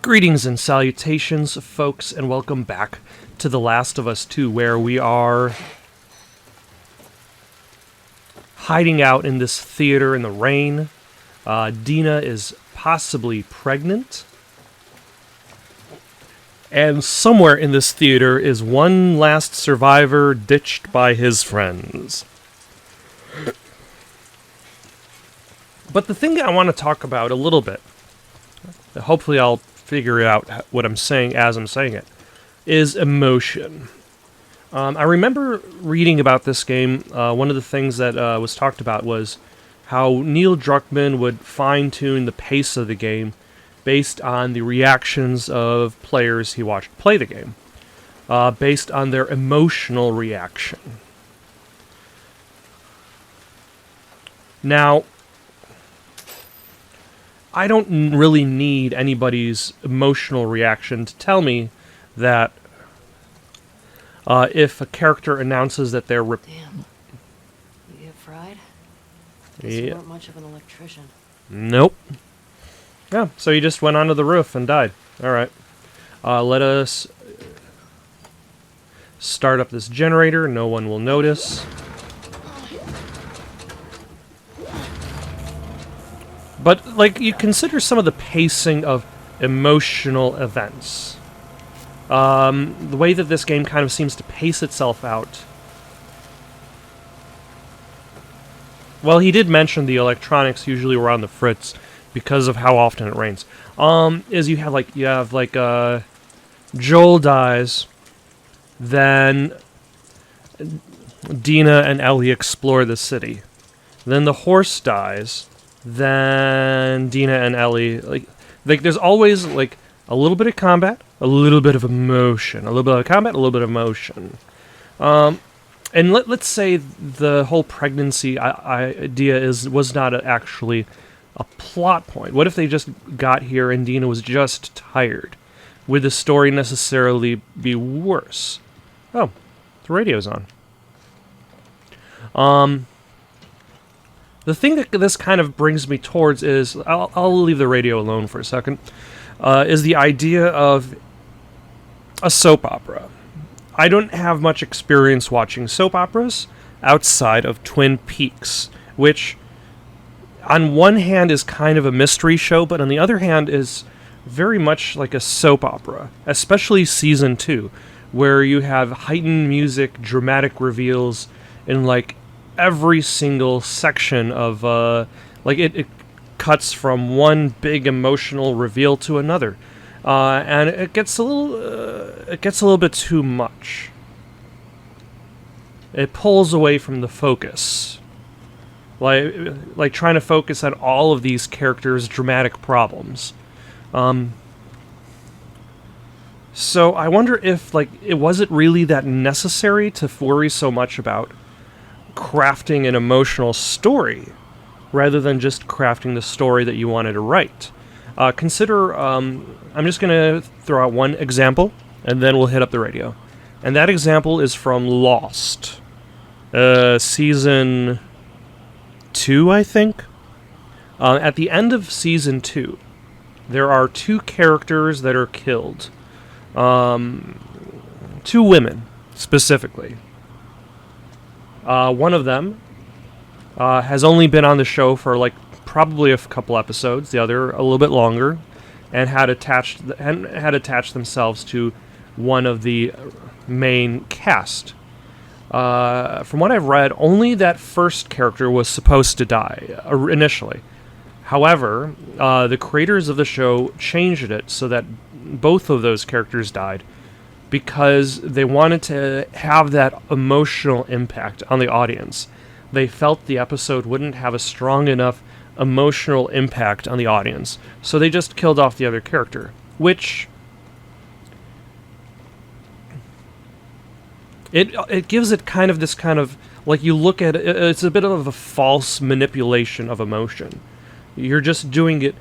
Greetings and salutations, folks, and welcome back to The Last of Us 2, where we are hiding out in this theater in the rain. Dina is possibly pregnant. And somewhere in this theater is one last survivor ditched by his friends. But the thing I want to talk about a little bit, hopefully I'll figure out what I'm saying as I'm saying it, is emotion. I remember reading about this game. One of the things that was talked about was how Neil Druckmann would fine-tune the pace of the game based on the reactions of players he watched play the game, based on their emotional reaction. Now, I don't really need anybody's emotional reaction to tell me that if a character announces that they're... Damn. You get fried? Guess you weren't much of an electrician. Nope. Yeah, so he just went onto the roof and died. Alright. Let us start up this generator. No one will notice. But, like, you consider some of the pacing of emotional events. The way that this game kind of seems to pace itself out. Well, he did mention the electronics usually were on the fritz because of how often it rains. Is you have Joel dies, then Dina and Ellie explore the city. Then the horse dies. Then Dina and Ellie, like there's always like a little bit of combat, a little bit of emotion, a little bit of combat, a little bit of emotion. And let's say the whole pregnancy idea was not actually a plot point. What if they just got here and Dina was just tired? Would the story necessarily be worse? Oh, the radio's on. The thing that this kind of brings me towards is, I'll leave the radio alone for a second, is the idea of a soap opera. I don't have much experience watching soap operas outside of Twin Peaks, which on one hand is kind of a mystery show, but on the other hand is very much like a soap opera, especially Season 2, where you have heightened music, dramatic reveals, and like every single section of it cuts from one big emotional reveal to another, and it gets a little bit too much. It pulls away from the focus, like trying to focus on all of these characters' dramatic problems. So I wonder if was it really that necessary to worry so much about crafting an emotional story rather than just crafting the story that you wanted to write. Consider, I'm just going to throw out one example, and then we'll hit up the radio. And that example is from Lost. Season 2, I think? At the end of Season 2, there are two characters that are killed. Two women, specifically. One of them has only been on the show for probably a couple episodes. The other a little bit longer, and had attached themselves to one of the main cast. From what I've read, only that first character was supposed to die initially. However, the creators of the show changed it so that both of those characters died, because they wanted to have that emotional impact on the audience. They felt the episode wouldn't have a strong enough emotional impact on the audience, so they just killed off the other character, which it gives it kind of this kind of, you look at it, it's a bit of a false manipulation of emotion. You're just doing it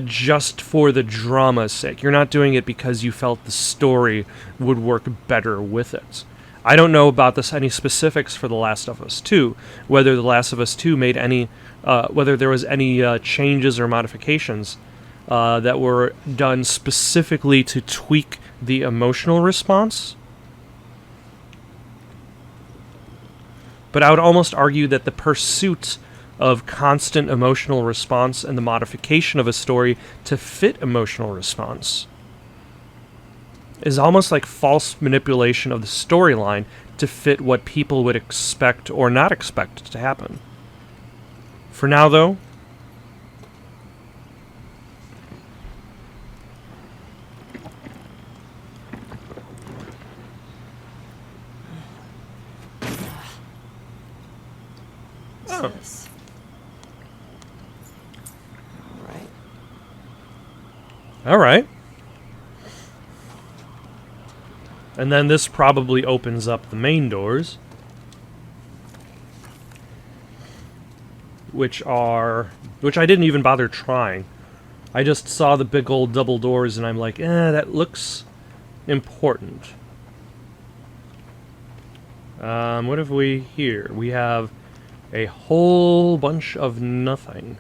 just for the drama's sake. You're not doing it because you felt the story would work better with it. I don't know about any specifics for The Last of Us 2, whether The Last of Us 2 made any, whether there was any changes or modifications. that were done specifically to tweak the emotional response. But I would almost argue that the pursuit of constant emotional response and the modification of a story to fit emotional response is almost like false manipulation of the storyline to fit what people would expect or not expect to happen. For now, though, This. All right. all right. And then this probably opens up the main doors, which I didn't even bother trying. I just saw the big old double doors and I'm like, that looks important. What have we here? We have a whole bunch of nothing.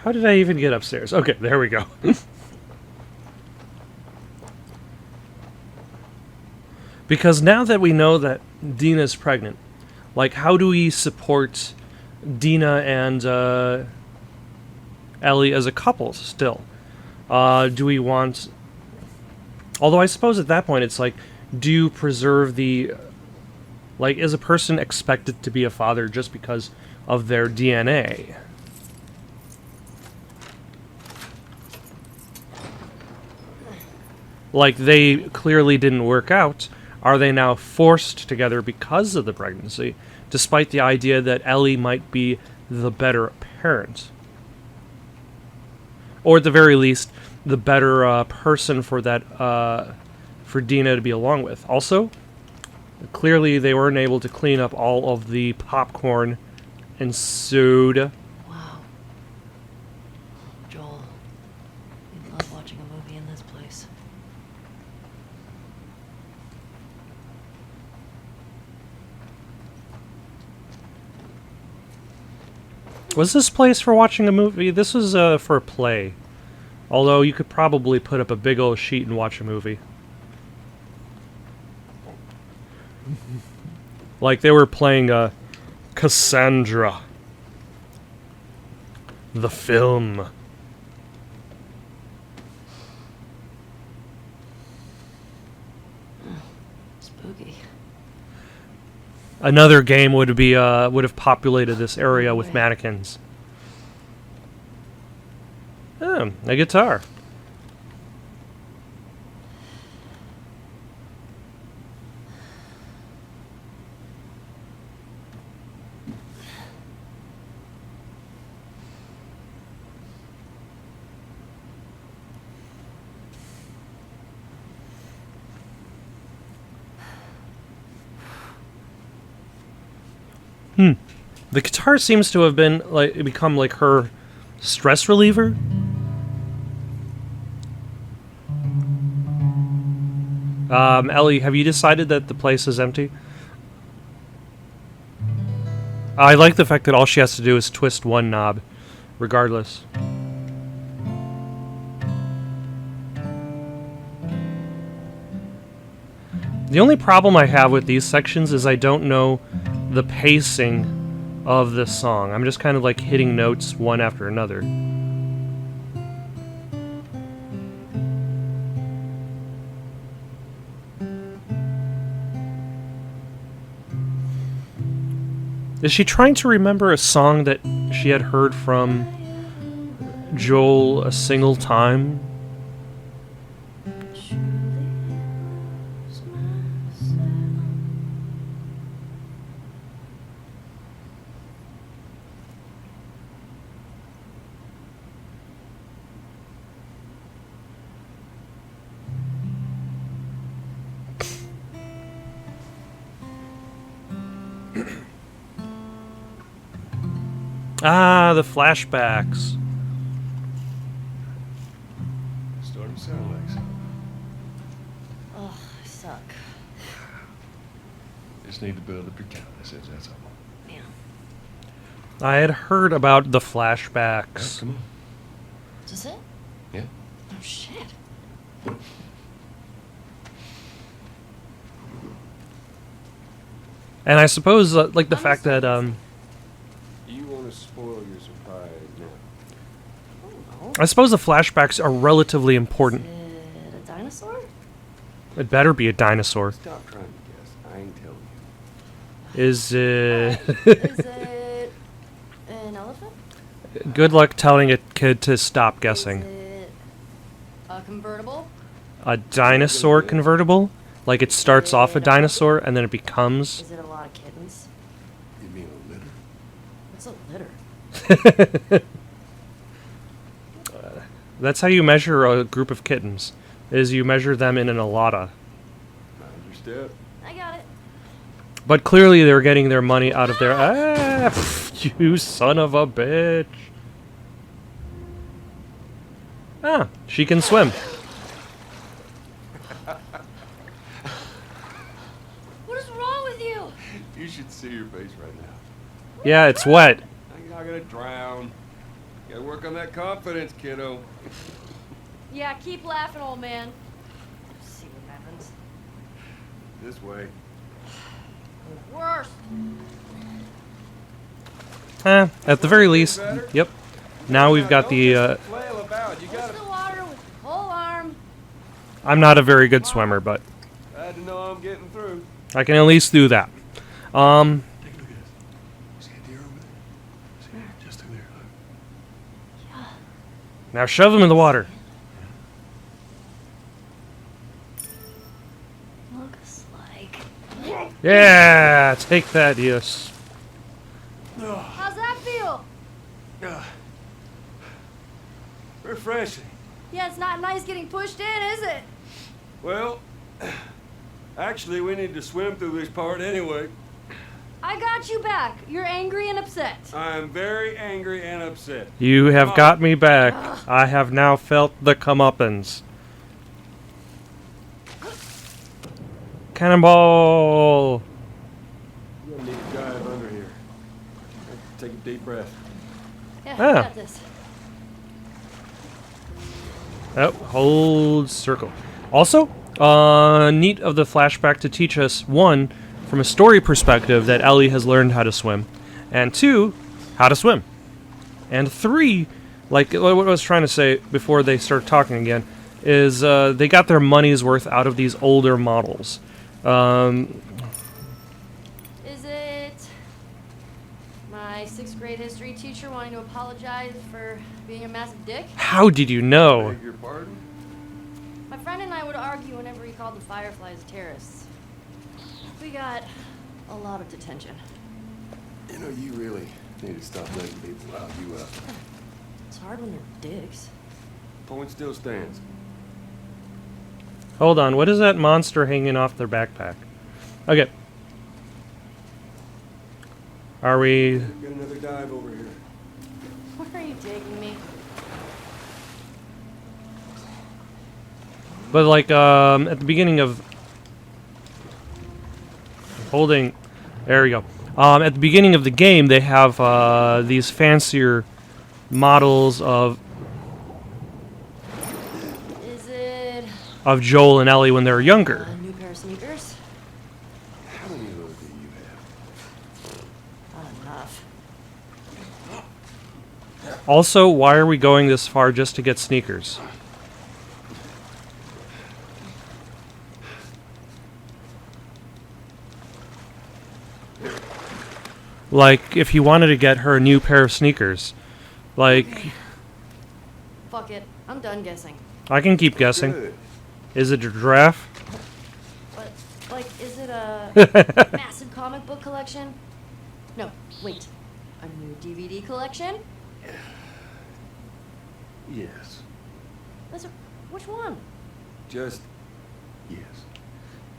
How did I even get upstairs? Okay, there we go. Because now that we know that Dina's pregnant, like, how do we support Dina and Ellie as a couple still? Do we want... Although I suppose at that point it's like, do you preserve the... Like, is a person expected to be a father just because of their DNA? Like, they clearly didn't work out. Are they now forced together because of the pregnancy, despite the idea that Ellie might be the better parent? Or at the very least, the better person for that, for Dina to be along with. Also, clearly they weren't able to clean up all of the popcorn and soda. Wow. Joel, you'd love watching a movie in this place. Was this place for watching a movie? This was for a play. Although you could probably put up a big old sheet and watch a movie. Like they were playing Cassandra. The film. Spooky. Another game would have populated this area with mannequins. Oh, a guitar. The guitar seems to have been become like her stress reliever. Ellie, have you decided that the place is empty? I like the fact that all she has to do is twist one knob, regardless. The only problem I have with these sections is I don't know the pacing of this song. I'm just kind of like hitting notes one after another. Is she trying to remember a song that she had heard from Joel a single time? Ah, the flashbacks. Starting to sound like something. suck. Just need to build up your confidence, that's all. Man. I had heard about the Right, flashbacks. come on. Is this it? Yeah. Oh, shit. And I suppose, like, the I'm fact that, You want to spoil your surprise now. Oh, no. I suppose the flashbacks are relatively important. Is it a dinosaur? It better be a dinosaur. Stop trying to guess. I ain't telling you. Is it... Is it an elephant? Good luck telling a kid to stop guessing. Is it a convertible? A dinosaur convertible? Like it starts off a dinosaur and then it becomes... Is it a lot of kittens? You mean a litter? What's a litter? That's how you measure a group of kittens, is you measure them in an alata. Mind your step. I got it. But clearly they're getting their money out of their... Ah, you son of a bitch. Ah, she can swim. What is wrong with you? You should see your face right now. Yeah, it's wet. You're not gonna drown. You gotta work on that confidence, kiddo. Yeah, keep laughing, old man. See what happens. This way. Worse. At the very least, yep. Now we've got the... Flail about. You Push gotta. the water with your whole arm. I'm not a very good swimmer, but Glad to know I'm getting through. I can at least do that. Take a look at this. See a deer over there? See, just through there. Look. Now shove him in the water. Looks like. Yeah, take that, yes. How's that feel? Refreshing. Yeah, it's not nice getting pushed in, is it? Well, actually, we need to swim through this part anyway. I got you back. You're angry and upset. I am very angry and upset. You have got me back. I have now felt the comeuppance. Cannonball! You're gonna need to dive under here. Take a deep breath. Yeah, Ah. I got this. Oh, hold circle. Also, neat of the flashback to teach us, one, from a story perspective, that Ellie has learned how to swim, and two, how to swim. And three, like what I was trying to say before they start talking again, is they got their money's worth out of these older models. Is it my 6th grade history teacher wanting to apologize for being a massive dick? How did you know? Beg your pardon? My friend and I would argue whenever he called the Fireflies terrorists. We got a lot of detention. You know, you really need to stop letting people rile you up. It's hard when they're dicks. Point still stands. Hold on, what is that monster hanging off their backpack? Okay. Are we... Get another dive over here. Where are you taking me? But like, at the beginning of... Holding... There we go. At the beginning of the game, they have these fancier models of Joel and Ellie when they were younger. A new pair of sneakers? How many of those do you have? Not enough. Also, why are we going this far just to get sneakers? Like, if you wanted to get her a new pair of sneakers, like... Fuck it. I'm done guessing. I can keep guessing. Good. Is it a giraffe? But, like, is it a massive comic book collection? No, wait. A new DVD collection? Yes. That's a, which one? Just yes.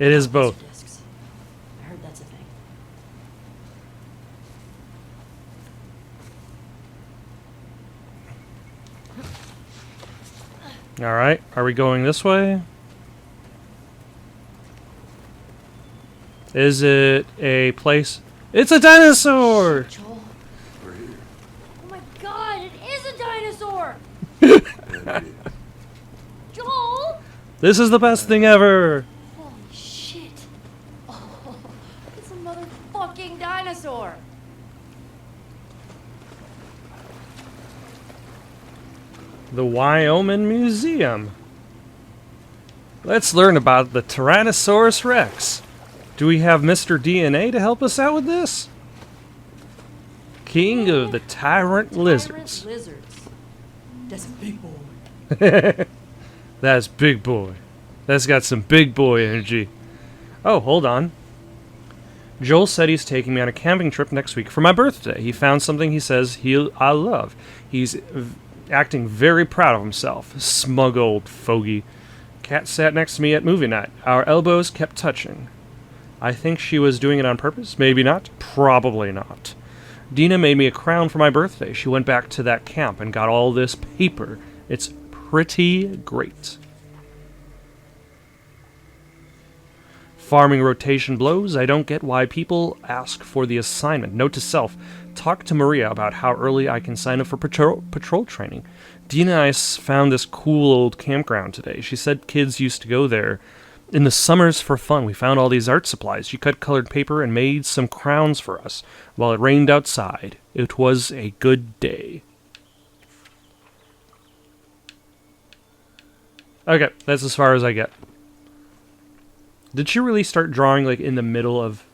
It is both. Discs. I heard that's a thing. Alright, are we going this way? Is it a place? It's a dinosaur! Joel. We're here. Oh my god, it is a dinosaur! And it is. Joel! This is the best thing ever! Holy shit. Oh, it's a motherfucking dinosaur. The Wyoming Museum. Let's learn about the Tyrannosaurus Rex. Do we have Mr. DNA to help us out with this? King of the Tyrant Lizards. Lizards. That's a big boy. That's big boy. That's got some big boy energy. Oh, hold on. Joel said he's taking me on a camping trip next week for my birthday. He found something he says I love. He's acting very proud of himself. Smug old fogey. Kat sat next to me at movie night. Our elbows kept touching. I think she was doing it on purpose. Maybe not. Probably not. Dina made me a crown for my birthday. She went back to that camp and got all this paper. It's pretty great. Farming rotation blows. I don't get why people ask for the assignment. Note to self, talk to Maria about how early I can sign up for patrol training. Dina and I found this cool old campground today. She said kids used to go there in the summers for fun. We found all these art supplies. She cut colored paper and made some crowns for us while it rained outside. It was a good day. Okay, that's as far as I get. Did she really start drawing, like, in the middle of...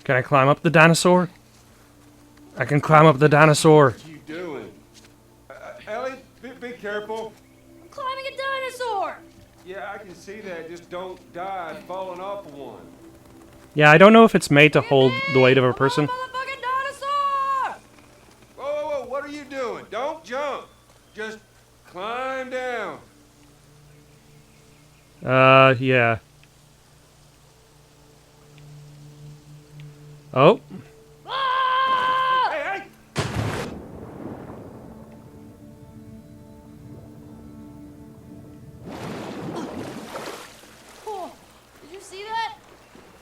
Can I climb up the dinosaur? I can climb up the dinosaur. What are you doing? Ellie, be careful. I'm climbing a dinosaur! Yeah, I can see that. Just don't die falling off of one. Yeah, I don't know if it's made to hold the weight of a person. Motherfucking dinosaur! Whoa, whoa, whoa, what are you doing? Don't jump. Just climb down. Yeah. Oh. Ah! Hey, hey! Oh, did you see that?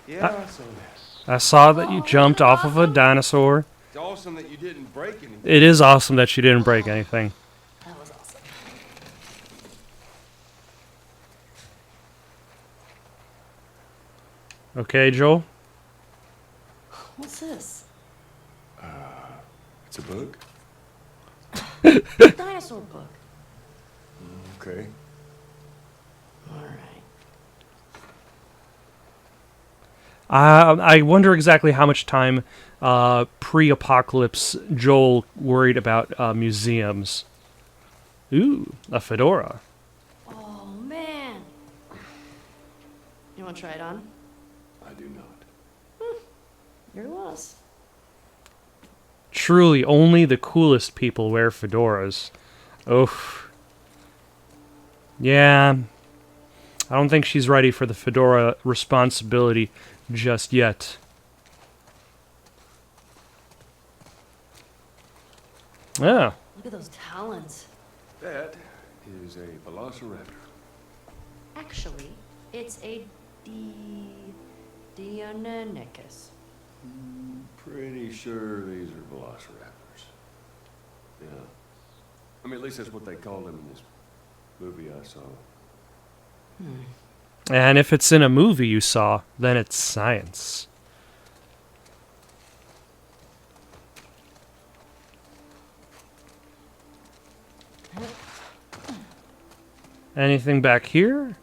Yeah, I saw that. I saw that you jumped off of a dinosaur. It's awesome that you didn't break anything. It is awesome that she didn't break anything. That was awesome. Okay, Joel? What's this? It's a book? Dinosaur book. Okay. Alright. I wonder exactly how much time pre-apocalypse Joel worried about museums. Ooh, a fedora. Oh, man. You want to try it on? I do not. Your loss. Truly, only the coolest people wear fedoras. Oof. Yeah. I don't think she's ready for the fedora responsibility just yet. Yeah. Look at those talons. That is a velociraptor. Actually, it's a Deinonychus. Pretty sure these are velociraptors. Yeah. I mean, at least that's what they called them in this movie I saw. And if it's in a movie you saw, then it's science. Anything back here?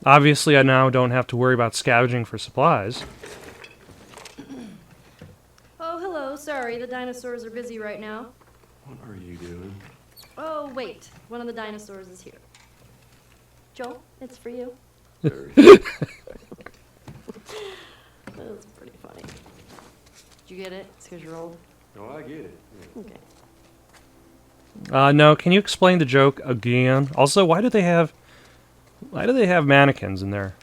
Obviously, I now don't have to worry about scavenging for supplies. Oh, hello. Sorry, the dinosaurs are busy right now. What are you doing? Oh, wait. One of the dinosaurs is here. Joel, it's for you. Very. That was pretty funny. Did you get it? It's because you're old. No, I get it. Yeah. Okay. No, can you explain the joke again? Also, why do they have mannequins in there?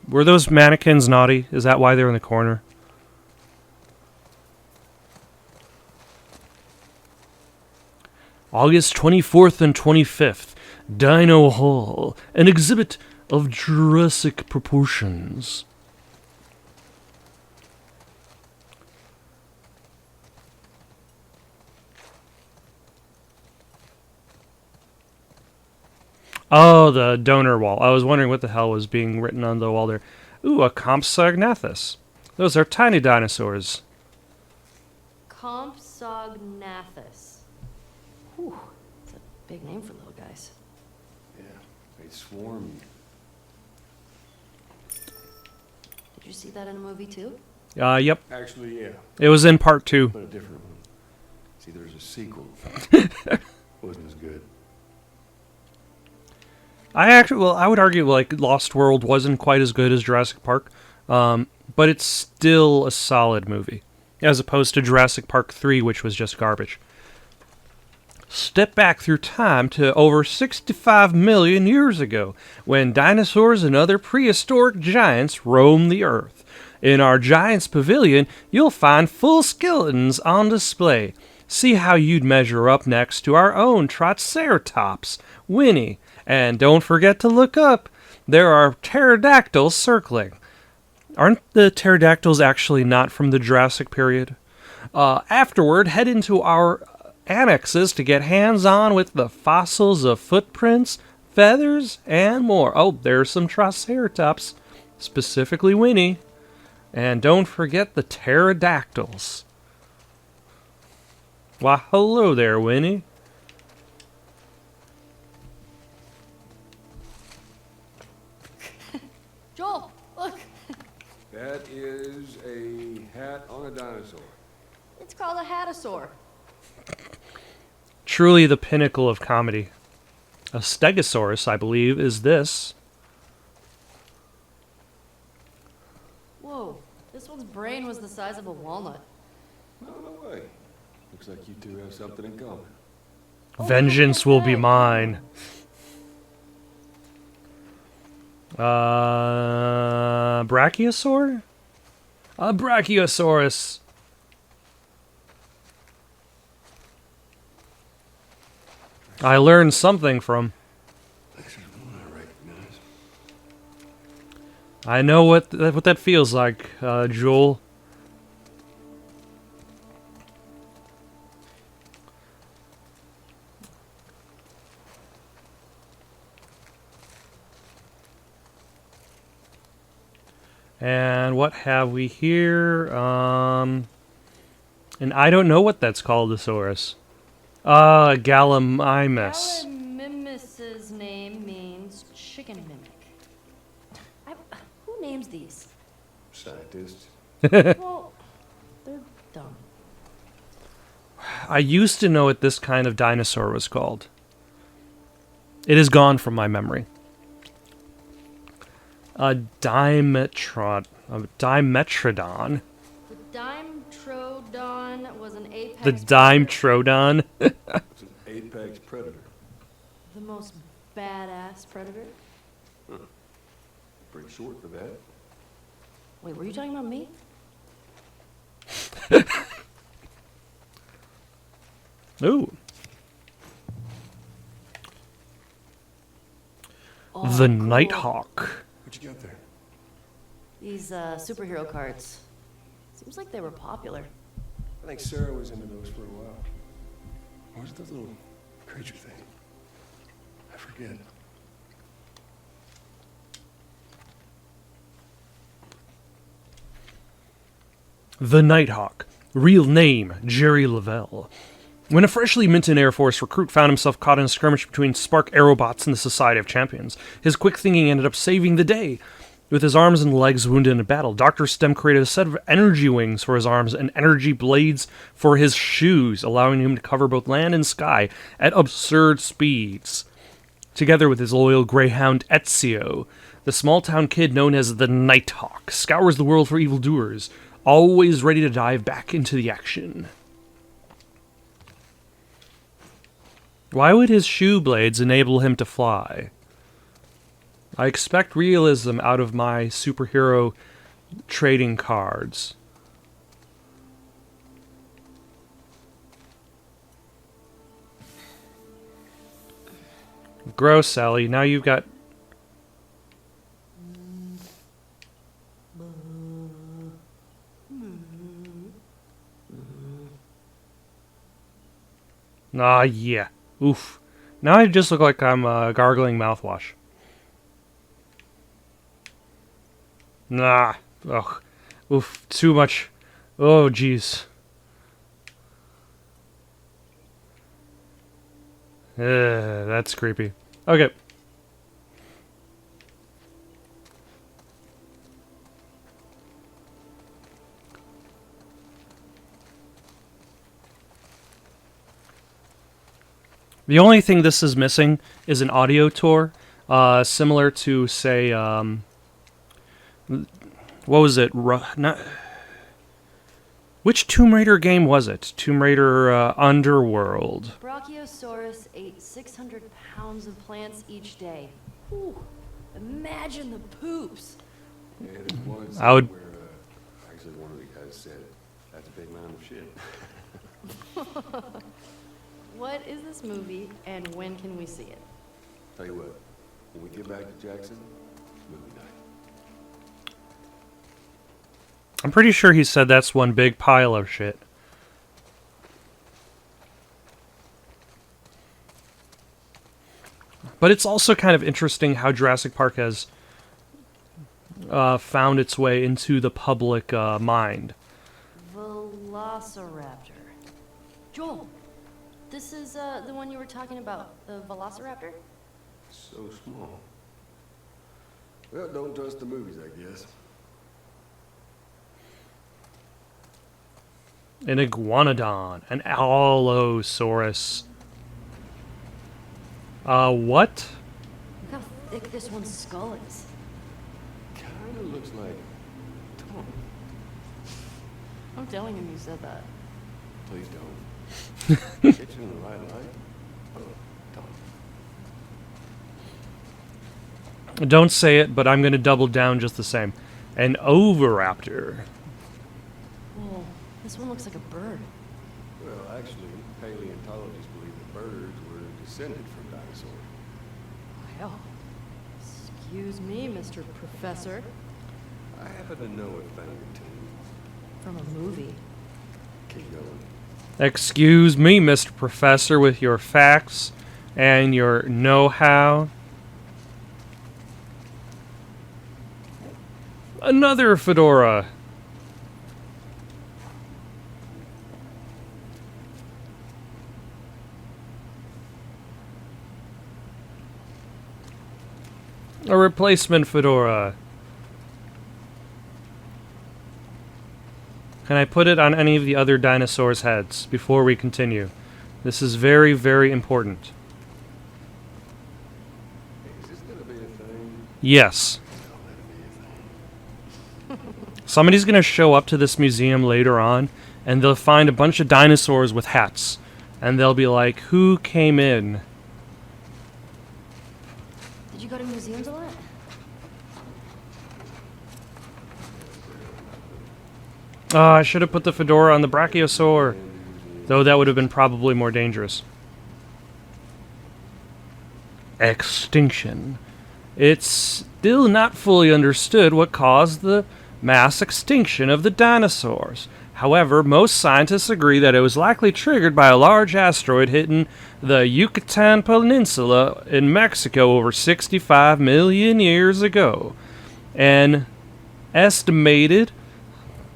Were those mannequins naughty? Is that why they're in the corner? August 24th and 25th, Dino Hall, an exhibit of Jurassic proportions. Oh, the donor wall. I was wondering what the hell was being written on the wall there. Ooh, a Compsognathus. Those are tiny dinosaurs. Compsognathus. Whew, that's a big name for little guys. Yeah, they swarm. Did you see that in a movie too? Yep. Actually, yeah, It was in part 2. but a different one. See, there's a sequel. Wasn't as good. I would argue like Lost World wasn't quite as good as Jurassic Park, but it's still a solid movie, as opposed to Jurassic Park 3, which was just garbage. Step back through time to over 65 million years ago, when dinosaurs and other prehistoric giants roamed the Earth. In our Giants Pavilion, you'll find full skeletons on display. See how you'd measure up next to our own Triceratops, Winnie. And don't forget to look up. There are pterodactyls circling. Aren't the pterodactyls actually not from the Jurassic period? Afterward, head into our annexes to get hands-on with the fossils of footprints, feathers, and more. Oh, there's some Triceratops, specifically Winnie. And don't forget the pterodactyls. Why, hello there, Winnie. Joel, look. That is a hat on a dinosaur. It's called a hatasaur. Truly the pinnacle of comedy. A stegosaurus, I believe, is this. Whoa, this one's brain was the size of a walnut. No, no way. Looks like you two have something in common. Vengeance will be mine. Brachiosaur? A Brachiosaurus. I learned something from. This is one I recognize. I know what that feels like, Joel. And what have we here? And I don't know what that's called, Thesaurus. Gallimimus. Gallimimus's name means chicken mimic. Who names these? Scientists. Well, they're dumb. I used to know what this kind of dinosaur was called. It is gone from my memory. A Dimetrodon. The Dimetrodon was an apex The predator. Dimetrodon. It's an apex predator. The most badass predator? Pretty short for that. Wait, were you talking about me? Ooh. Oh, The cool. Nighthawk. What you got there? These superhero cards. Seems like they were popular. I think Sarah was into those for a while. What was the little creature thing? I forget. The Nighthawk. Real name, Jerry Lavelle. When a freshly minted Air Force recruit found himself caught in a skirmish between Spark Aerobots and the Society of Champions, his quick thinking ended up saving the day. With his arms and legs wounded in battle, Dr. Stem created a set of energy wings for his arms and energy blades for his shoes, allowing him to cover both land and sky at absurd speeds. Together with his loyal greyhound Ezio, the small-town kid known as the Nighthawk scours the world for evildoers, always ready to dive back into the action. Why would his shoe blades enable him to fly? I expect realism out of my superhero trading cards. Gross, Sally. Now you've got... Ah, yeah. Oof. Now I just look like I'm gargling mouthwash. Nah. Ugh. Oof. Too much. Oh, jeez. That's creepy. Okay. The only thing this is missing is an audio tour, similar to, say, what was it? Which Tomb Raider game was it? Tomb Raider Underworld. Brachiosaurus ate 600 pounds of plants each day. Whew. Imagine the poops. Yeah, there's one I would- where actually one of the guys said, "That's a big mound of shit." What is this movie, and when can we see it? Tell you what, when we get back to Jackson, movie night. I'm pretty sure he said that's one big pile of shit. But it's also kind of interesting how Jurassic Park has found its way into the public mind. Velociraptor. Joel, this is the one you were talking about, the Velociraptor? So small. Well, don't trust the movies, I guess. An iguanodon. An allosaurus. What? Look how thick this one's skull is. Kinda looks like Tom. I'm telling him you said that. Please don't. Get you in the right light. Oh, Tom. Don't say it, but I'm going to double down just the same. An oviraptor. Whoa, this one looks like a bird. Well, actually, paleontologists believe the birds were descended from dinosaurs. Well, excuse me, Mr. Professor. I happen to know a thing or two. From a movie. Keep going. Excuse me, Mr. Professor, with your facts and your know-how. Another fedora. A replacement fedora. Can I put it on any of the other dinosaurs' heads before we continue? This is very, very important. Is this gonna be a thing? Yes. Somebody's going to show up to this museum later on, and they'll find a bunch of dinosaurs with hats. And they'll be like, who came in? Did you go to museums a lot? Oh, I should have put the fedora on the brachiosaur. Though that would have been probably more dangerous. Extinction. It's still not fully understood what caused the mass extinction of the dinosaurs. However, most scientists agree that it was likely triggered by a large asteroid hitting the Yucatan Peninsula in Mexico over 65 million years ago. An estimated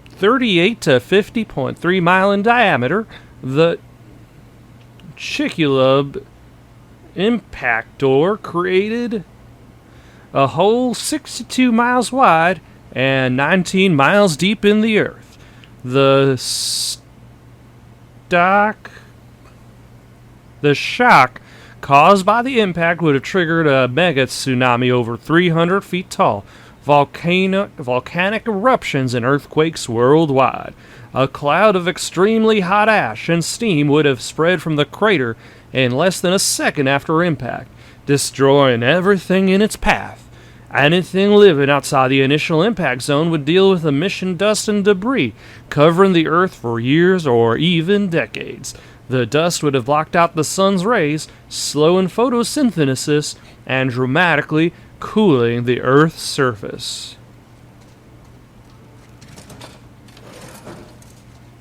38 to 50.3 mile in diameter, the Chicxulub impactor created a hole 62 miles wide and 19 miles deep in the earth. The shock caused by the impact would have triggered a mega tsunami over 300 feet tall, volcanic eruptions and earthquakes worldwide. A cloud of extremely hot ash and steam would have spread from the crater in less than a second after impact, destroying everything in its path. Anything living outside the initial impact zone would deal with emission dust and debris, covering the Earth for years or even decades. The dust would have blocked out the sun's rays, slowing photosynthesis and dramatically cooling the Earth's surface.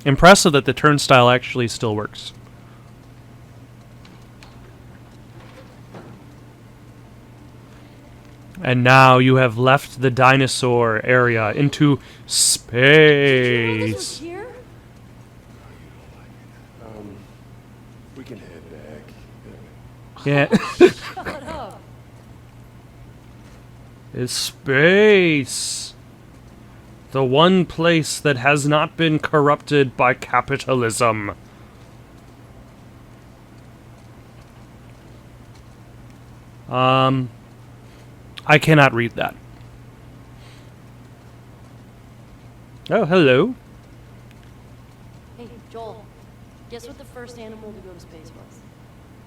Impressive that the turnstile actually still works. And now you have left the dinosaur area into Did you know this was space. here? We can head back. Yeah. Shut up. It's space. The one place that has not been corrupted by capitalism. I cannot read that. Oh, hello. Hey, Joel. Guess what the first animal to go to space was?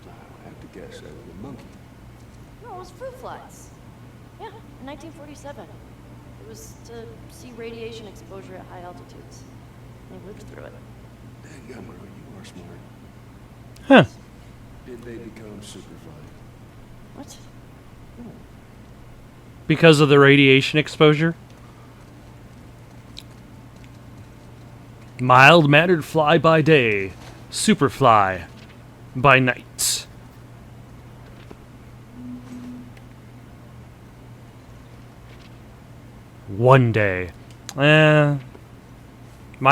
I have to guess that was a monkey. No, it was fruit flies. Yeah, in 1947. It was to see radiation exposure at high altitudes. They lived through it. Dadgummit, you are smart. Huh. Did they become superfly? What? Because of the radiation exposure? Mild-mannered fly by day, superfly by night. One day. My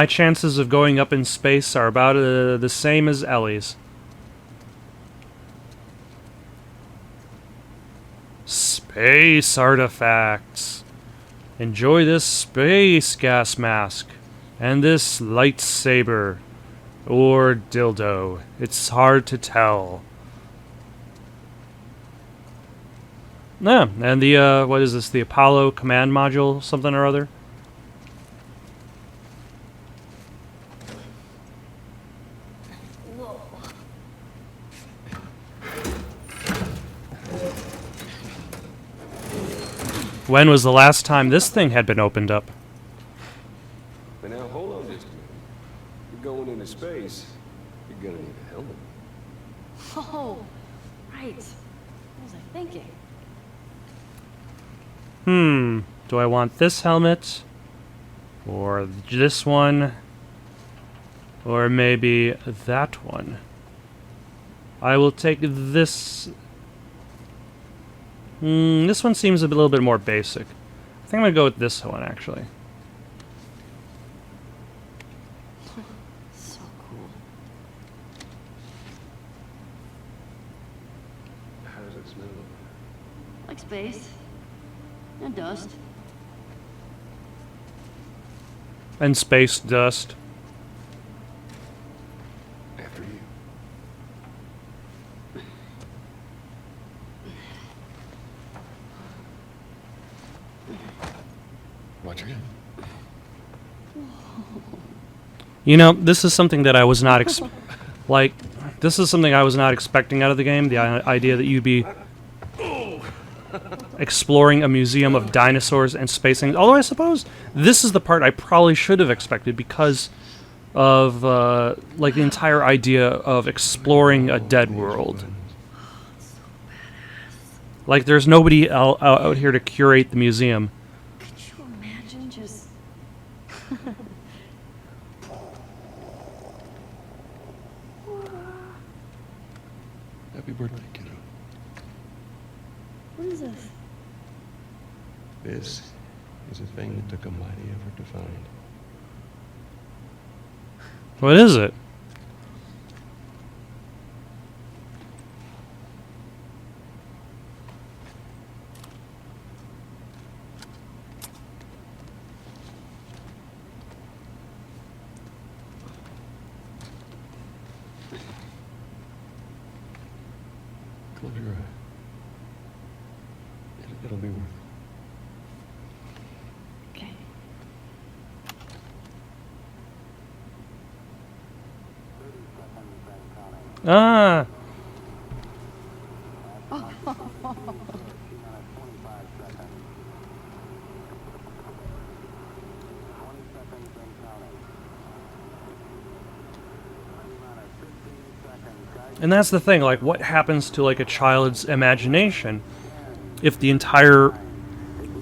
chances of going up in space are about the same as Ellie's. Space artifacts. Enjoy this space gas mask. And this lightsaber. Or dildo. It's hard to tell. Yeah, and the, what is this? The Apollo command module, something or other? Whoa. When was the last time this thing had been opened up? But now, hold on just a minute. You're going into space. You're gonna need a helmet. Oh, right. What was I thinking? Do I want this helmet? Or this one? Or maybe that one? I will take this. This one seems a little bit more basic. I think I'm gonna go with this one, actually. So cool. How does it smell? Like space. And dust. And space dust. After you. Watch again. You know, this is something that I was not this is something I was not expecting out of the game. The idea that you'd be exploring a museum of dinosaurs and space things. Although I suppose this is the part I probably should have expected because of like the entire idea of exploring a dead world. Like there's nobody out here to curate the museum. Could you imagine just... Happy birthday, kiddo. What is this? This is a thing that took a mighty effort to find. What is it? Close your eye. It'll be worth it. Okay. Ah, And that's the thing, like, what happens to, like, a child's imagination if the entire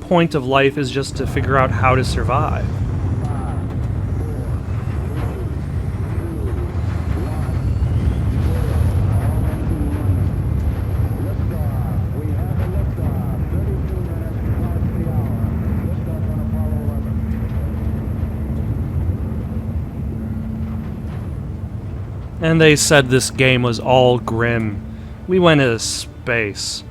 point of life is just to figure out how to survive? And they said this game was all grim. We went into space.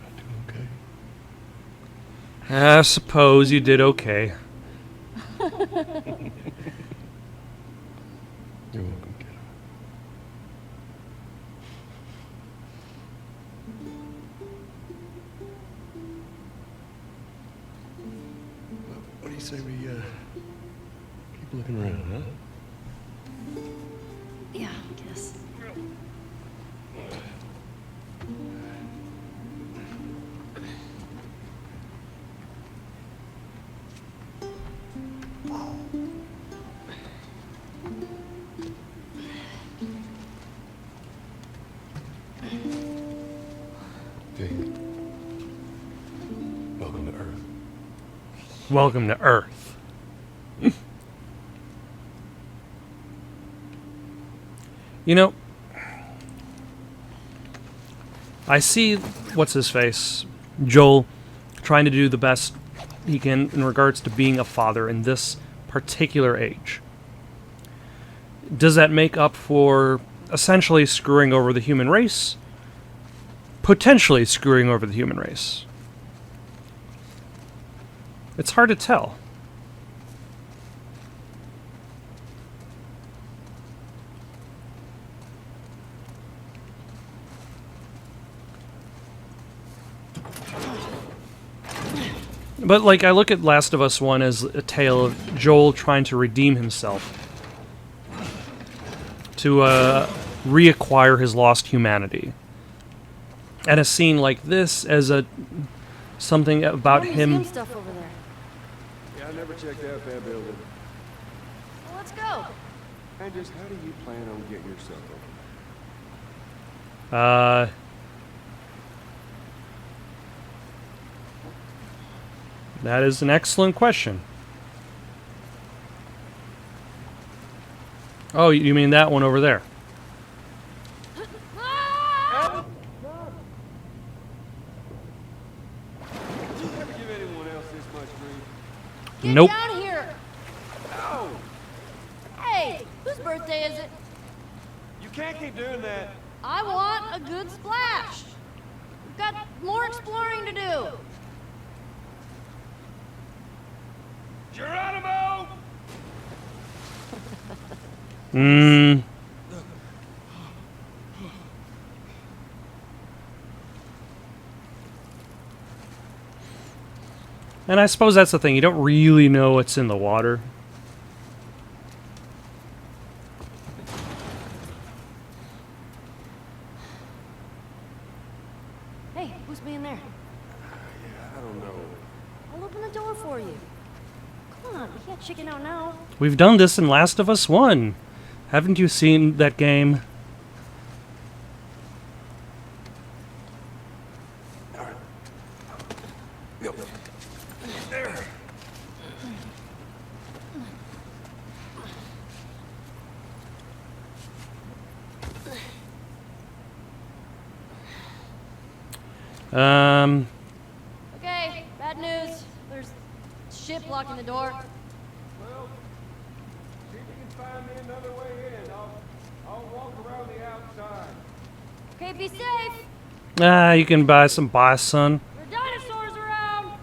Not doing okay. I suppose you did okay. You're welcome, kiddo. Well, what do you say we keep looking around, huh? Yeah, I guess. Hey. Welcome to Earth. Welcome to Earth. You know, I see what's his face, Joel, trying to do the best he can in regards to being a father in this particular age. Does that make up for essentially screwing over the human race? Potentially screwing over the human race. It's hard to tell. But, like, I look at Last of Us 1 as a tale of Joel trying to redeem himself. To reacquire his lost humanity. And a scene like this as a something about More him. museum stuff over there. Yeah, I never checked out that building. Well, let's go. And just how do you plan on getting yourself over? That is an excellent question. Oh, you mean that one over there? Ah! Did you ever give anyone else this much grief? Get Nope. down here. No! Hey, whose birthday is it? You can't keep doing that. I want a good splash. We've got more exploring to do. Geronimo! And I suppose that's the thing. You don't really know what's in the water. Hey, who's being there? Yeah, I don't know. I'll open the door for you. Come on, we can't chicken out now. We've done this in Last of Us 1. Haven't you seen that game? All right. Go. There. Okay, bad news. There's shit blocking the door. Well, see if you can find me another way in. I'll walk around the outside. Okay, be safe. You can buy some bison. There are dinosaurs around.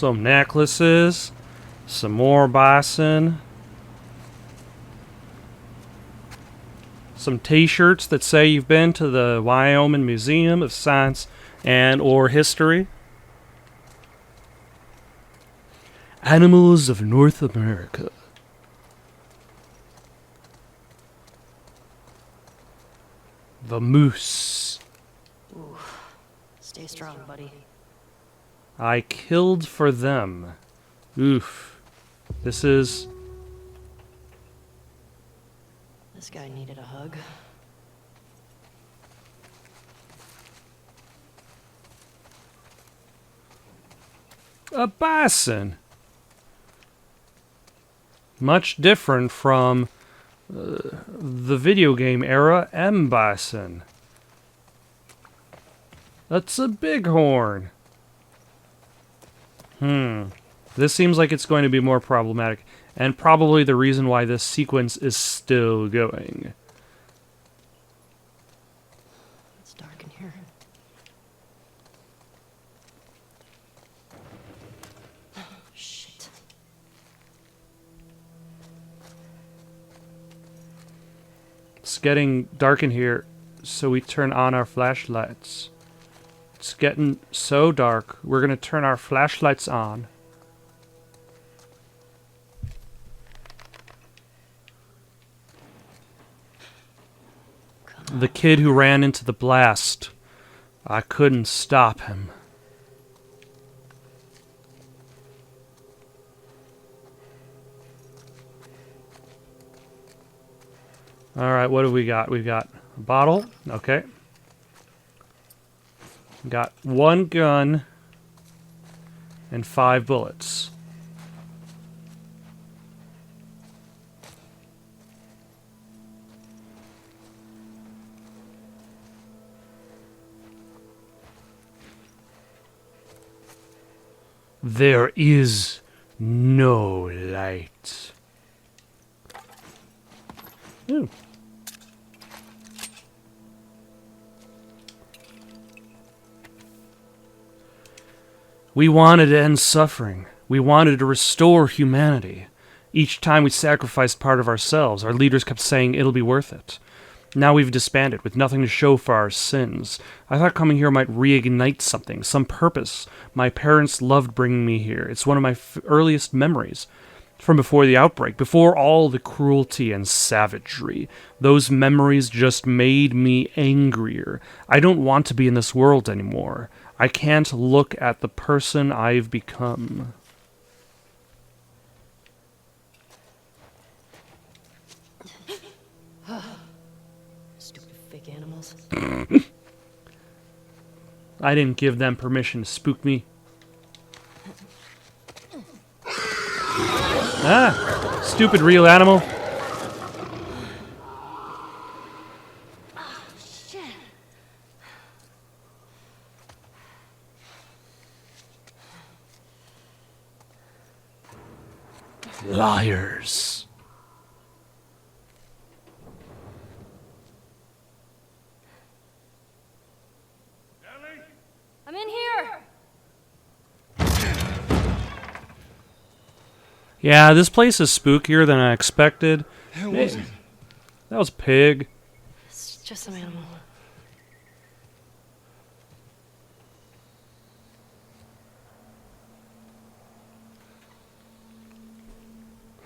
Some necklaces. Some more bison. Some t-shirts that say you've been to the Wyoming Museum of Science and or History. Animals of North America. The moose. Ooh. Stay strong, buddy. I killed for them. Oof. This is... This guy needed a hug. a bison. Much different from the video game era M. Bison. That's a bighorn. This seems like it's going to be more problematic, and probably the reason why this sequence is still going. It's dark in here. Oh, shit. It's getting dark in here, so we turn on our flashlights. It's getting so dark, we're gonna turn our flashlights on. The kid who ran into the blast. I couldn't stop him. Alright, what do we got? We've got a bottle. Okay. Got one gun and 5 bullets. There is no light. Ooh. We wanted to end suffering. We wanted to restore humanity. Each time we sacrificed part of ourselves, our leaders kept saying it'll be worth it. Now we've disbanded with nothing to show for our sins. I thought coming here might reignite something, some purpose. My parents loved bringing me here. It's one of my earliest memories. From before the outbreak, before all the cruelty and savagery. Those memories just made me angrier. I don't want to be in this world anymore. I can't look at the person I've become. Stupid fake animals. I didn't give them permission to spook me. Ah, stupid real animal. Shit. Liars. I'm in here. Yeah, this place is spookier than I expected. Hell was it? That was a pig. It's just some animal.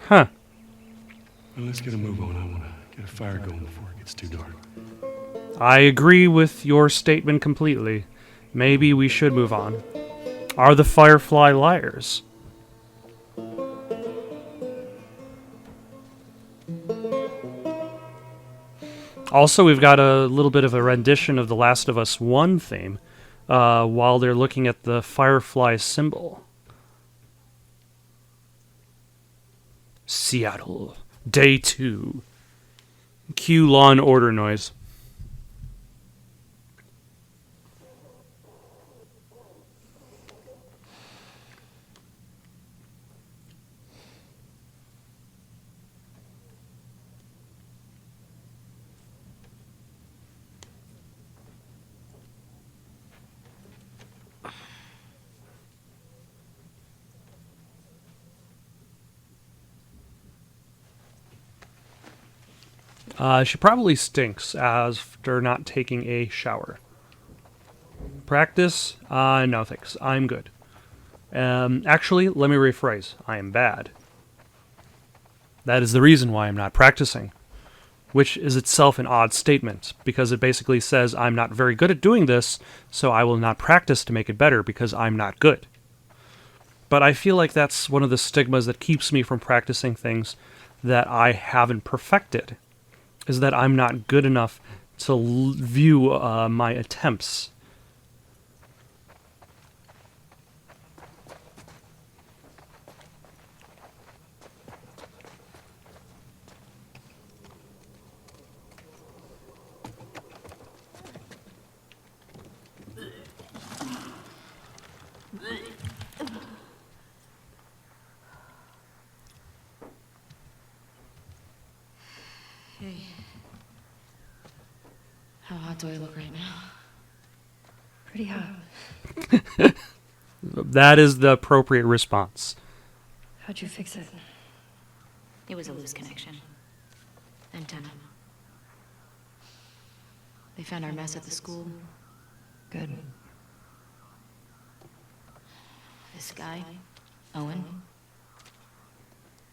Huh. Well, let's get a move on. I want to get a fire going before it gets too dark. I agree with your statement completely. Maybe we should move on. Are the Firefly liars? Also, we've got a little bit of a rendition of the Last of Us 1 theme while they're looking at the Firefly symbol. Seattle, Day 2. Cue Law and Order noise. She probably stinks after not taking a shower. Practice? No thanks. I'm good. Actually, let me rephrase. I am bad. That is the reason why I'm not practicing. Which is itself an odd statement, because it basically says I'm not very good at doing this, so I will not practice to make it better because I'm not good. But I feel like that's one of the stigmas that keeps me from practicing things that I haven't perfected, is that I'm not good enough to view my attempts. Hey. How hot do I look right now? Pretty hot. That is the appropriate response. How'd you fix it? It was a loose connection. Antenna. They found our mess at the school. Good. This guy, Owen,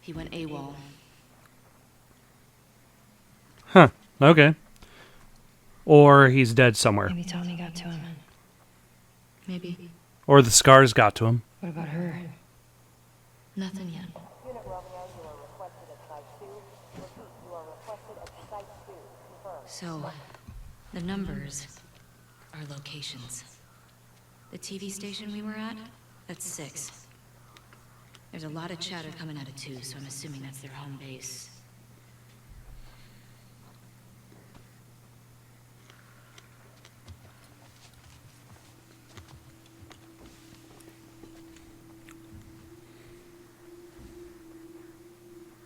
he went AWOL. Huh, okay. Or he's dead somewhere. Maybe Tommy got to him. Maybe. Or the scars got to him. What about her? Nothing yet. So, the numbers are locations. The TV station we were at, that's 6. There's a lot of chatter coming out of 2, so I'm assuming that's their home base.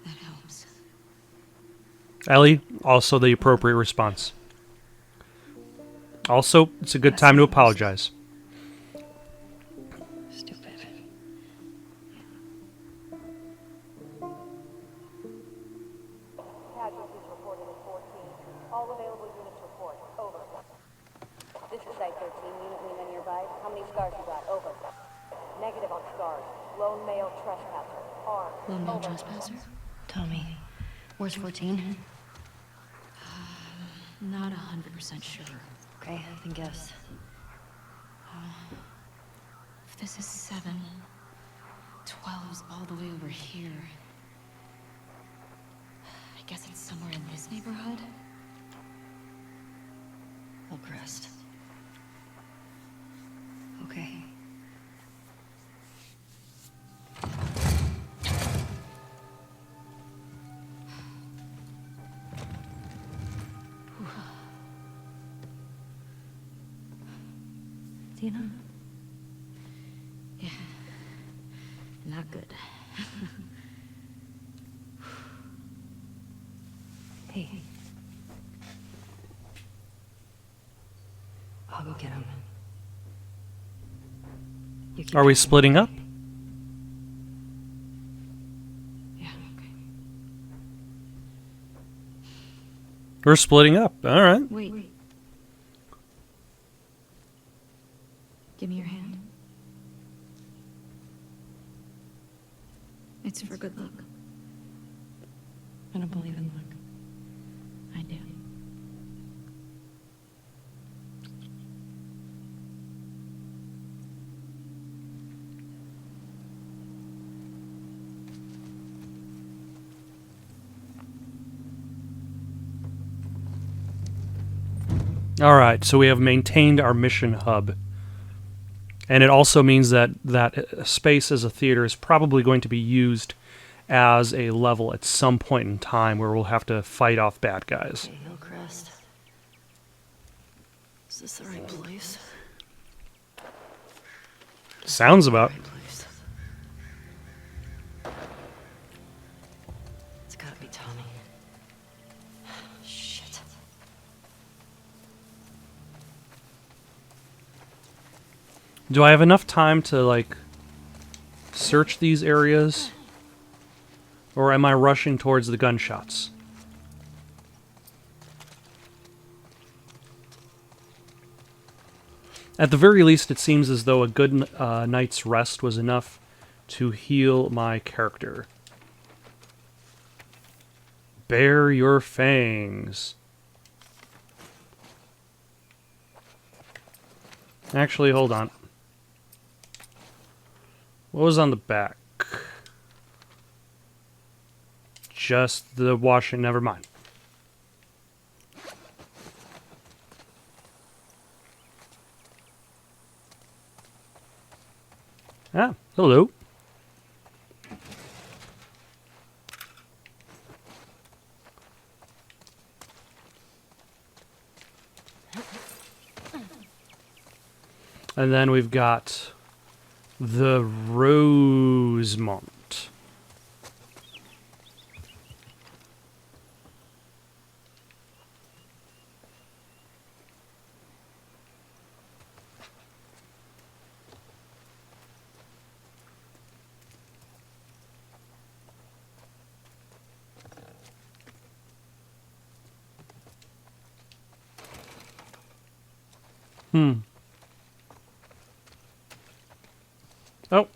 That helps. Ellie, also the appropriate response. Also, it's a good time to apologize. Stupid. Casualties reported at 14. All available units report. Over. This is Site 13. Unit Lena nearby. How many scars you got? Over. Negative on scars. Lone male trespasser. Armed. Lone male Over. trespasser? Tommy. Where's 14? Not 100% sure. Okay, then guess. If this is 7, 12's all the way over here. I guess it's somewhere in this neighborhood? Hillcrest. Okay. Tina? Yeah. Not good. Hey. I'll go get him. You keep Are we checking. splitting up? Yeah, okay. We're splitting up. All right. Wait. Give me your hand. It's for good luck. I don't believe in luck. I do. All right, so we have maintained our mission hub. And it also means that that space as a theater is probably going to be used as a level at some point in time where we'll have to fight off bad guys. Okay, Hillcrest. Is this the right place? Sounds about. Right place. It's gotta be Tommy. Shit. Do I have enough time to, like, search these areas? Or am I rushing towards the gunshots? At the very least, it seems as though a good night's rest was enough to heal my character. Bare your fangs. Actually, hold on. What was on the back? Just the washing, never mind. Ah, hello. And then we've got the Rosemont. Oh.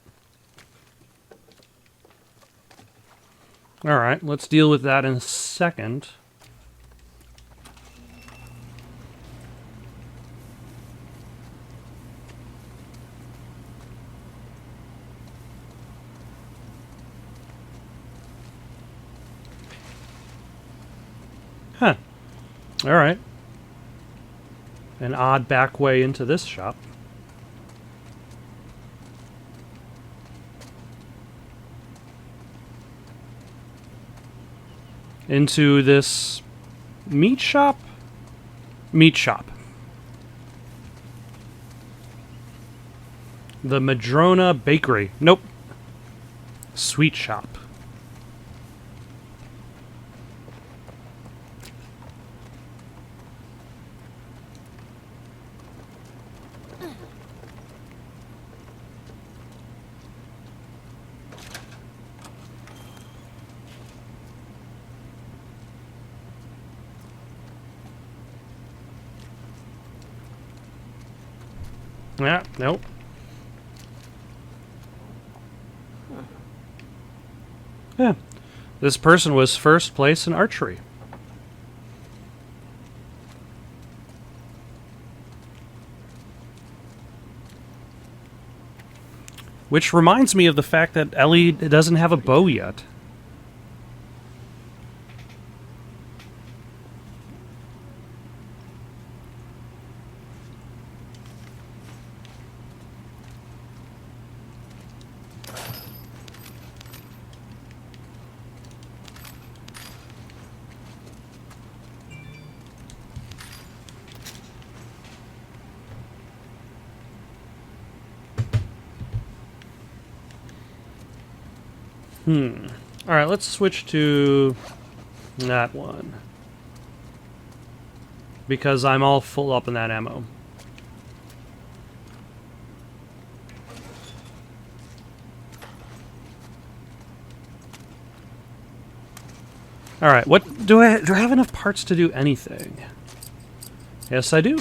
Alright, let's deal with that in a second. Huh. Alright. An odd back way into this shop. Into this meat shop? Meat shop. The Madrona Bakery. Nope. Sweet shop. Yeah, nope. Yeah. This person was first place in archery. Which reminds me of the fact that Ellie doesn't have a bow yet. Alright, let's switch to that one. Because I'm all full up in that ammo. Alright, what do I have enough parts to do anything? Yes, I do.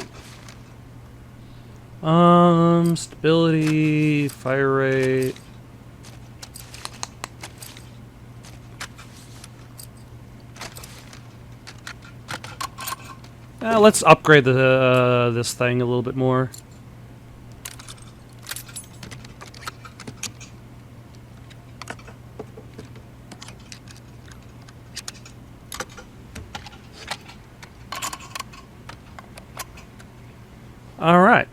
Stability, fire rate. Let's upgrade the this thing a little bit more. All right.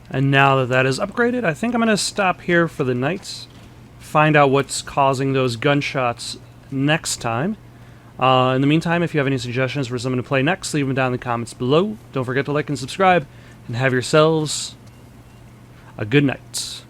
And now that that is upgraded, I think I'm going to stop here for the night. Find out what's causing those gunshots next time. In the meantime, if you have any suggestions for someone to play next, leave them down in the comments below. Don't forget to like and subscribe, and have yourselves a good night.